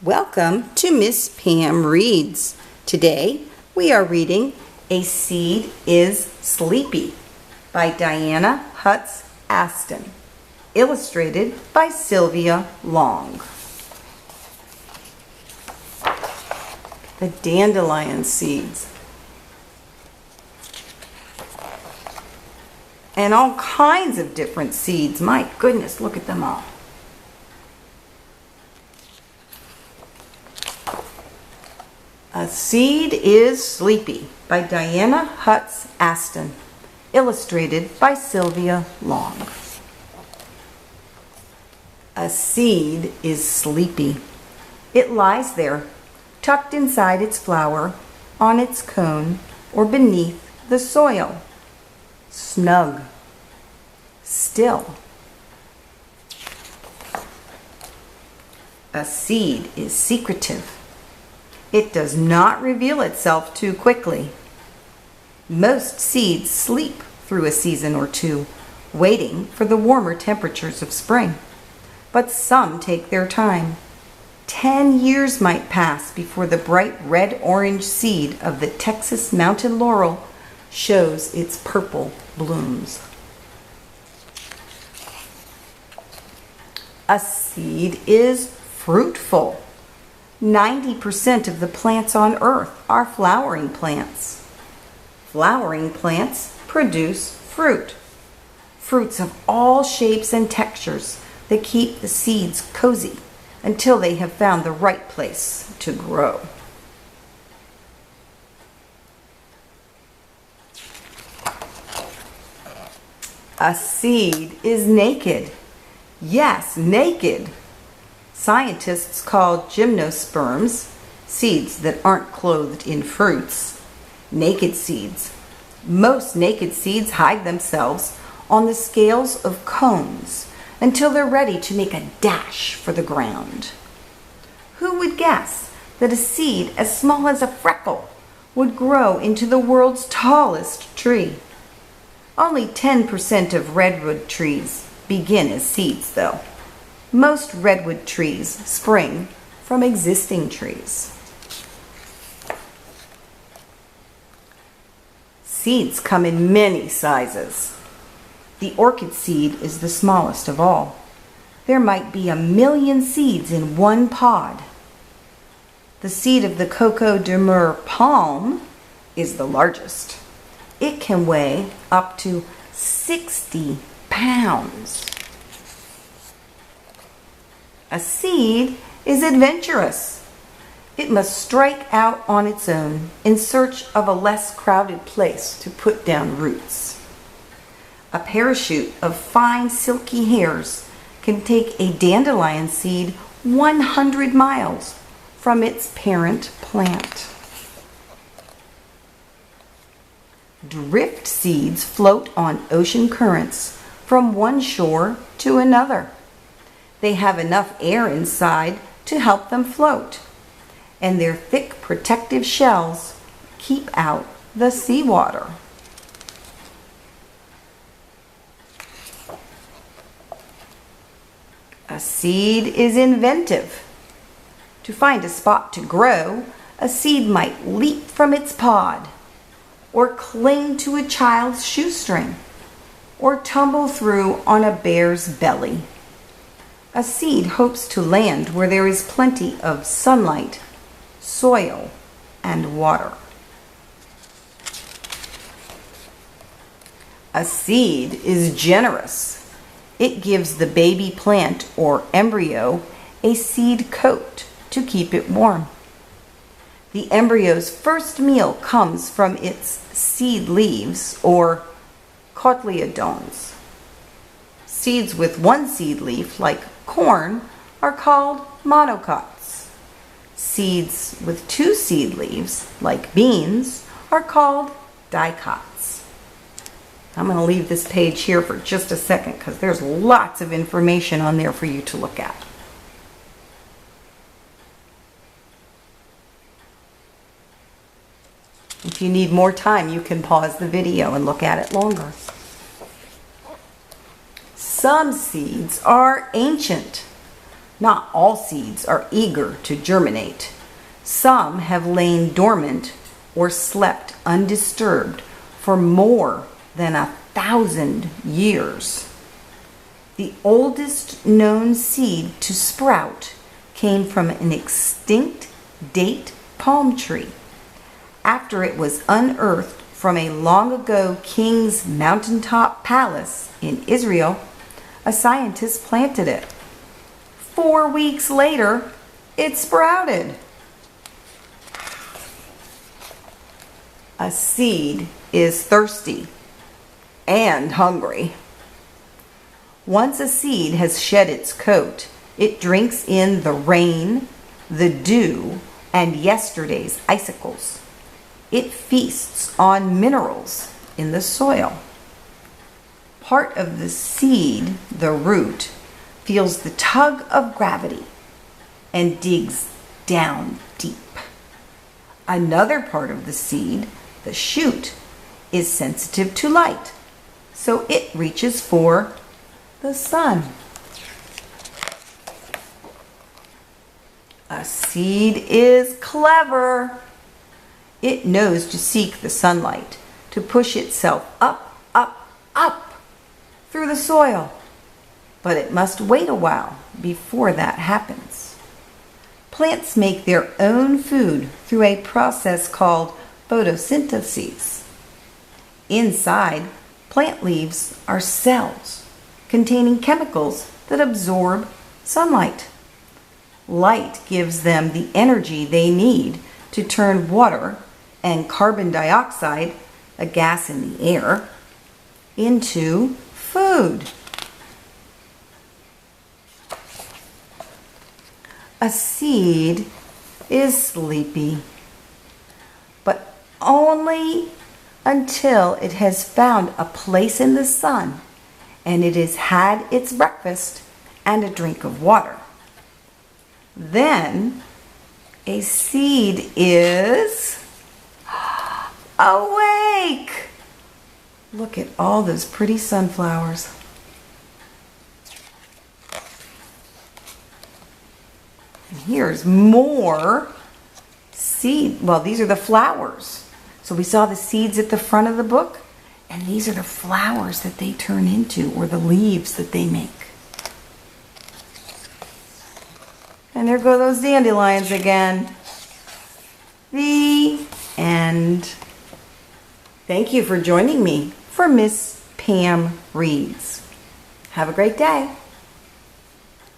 Welcome to Miss Pam Reads. Today we are reading A Seed is Sleepy by Dianna Aston, illustrated by Sylvia Long. The dandelion seeds. And all kinds of different seeds. My goodness, look at them all. A Seed is Sleepy by Dianna Aston, illustrated by Sylvia Long. A seed is sleepy. It lies there, tucked inside its flower, on its cone, or beneath the soil. Snug. Still. A seed is secretive. It does not reveal itself too quickly. Most seeds sleep through a season or two, waiting for the warmer temperatures of spring. But some take their time. 10 years might pass before the bright red-orange seed of the Texas mountain laurel shows its purple blooms. A seed is fruitful. 90% of the plants on earth are flowering plants. Flowering plants produce fruit. Fruits of all shapes and textures that keep the seeds cozy until they have found the right place to grow. A seed is naked. Yes, naked. Scientists call gymnosperms, seeds that aren't clothed in fruits, naked seeds. Most naked seeds hide themselves on the scales of cones until they're ready to make a dash for the ground. Who would guess that a seed as small as a freckle would grow into the world's tallest tree? Only 10% of redwood trees begin as seeds, though. Most redwood trees spring from existing trees. Seeds come in many sizes. The orchid seed is the smallest of all. There might be 1 million seeds in one pod. The seed of the Coco de Mer palm is the largest. It can weigh up to 60 pounds. A seed is adventurous. It must strike out on its own in search of a less crowded place to put down roots. A parachute of fine silky hairs can take a dandelion seed 100 miles from its parent plant. Drift seeds float on ocean currents from one shore to another. They have enough air inside to help them float, and their thick protective shells keep out the seawater. A seed is inventive. To find a spot to grow, a seed might leap from its pod, or cling to a child's shoestring, or tumble through on a bear's belly. A seed hopes to land where there is plenty of sunlight, soil, and water. A seed is generous. It gives the baby plant or embryo a seed coat to keep it warm. The embryo's first meal comes from its seed leaves or cotyledons. Seeds with one seed leaf, like corn, are called monocots. Seeds with 2 seed leaves, like beans, are called dicots. I'm going to leave this page here for just a second because there's lots of information on there for you to look at. If you need more time, you can pause the video and look at it longer. Some seeds are ancient. Not all seeds are eager to germinate. Some have lain dormant or slept undisturbed for more than 1,000 years. The oldest known seed to sprout came from an extinct date palm tree. After it was unearthed from a long ago king's mountaintop palace in Israel, a scientist planted it. 4 weeks later, it sprouted. A seed is thirsty and hungry. Once a seed has shed its coat, it drinks in the rain, the dew, and yesterday's icicles. It feasts on minerals in the soil. Part of the seed, the root, feels the tug of gravity and digs down deep. Another part of the seed, the shoot, is sensitive to light, so it reaches for the sun. A seed is clever. It knows to seek the sunlight, to push itself up, up, up through the soil. But it must wait a while before that happens. Plants make their own food through a process called photosynthesis. Inside, plant leaves are cells containing chemicals that absorb sunlight. Light gives them the energy they need to turn water and carbon dioxide, a gas in the air, into food. A seed is sleepy, but only until it has found a place in the sun and it has had its breakfast and a drink of water. Then a seed is awake. Look at all those pretty sunflowers. And here's more seed. Well, these are the flowers. So we saw the seeds at the front of the book, and these are the flowers that they turn into, or the leaves that they make. And there go those dandelions again. The end. Thank you for joining me for Miss Pam Reads. Have a great day.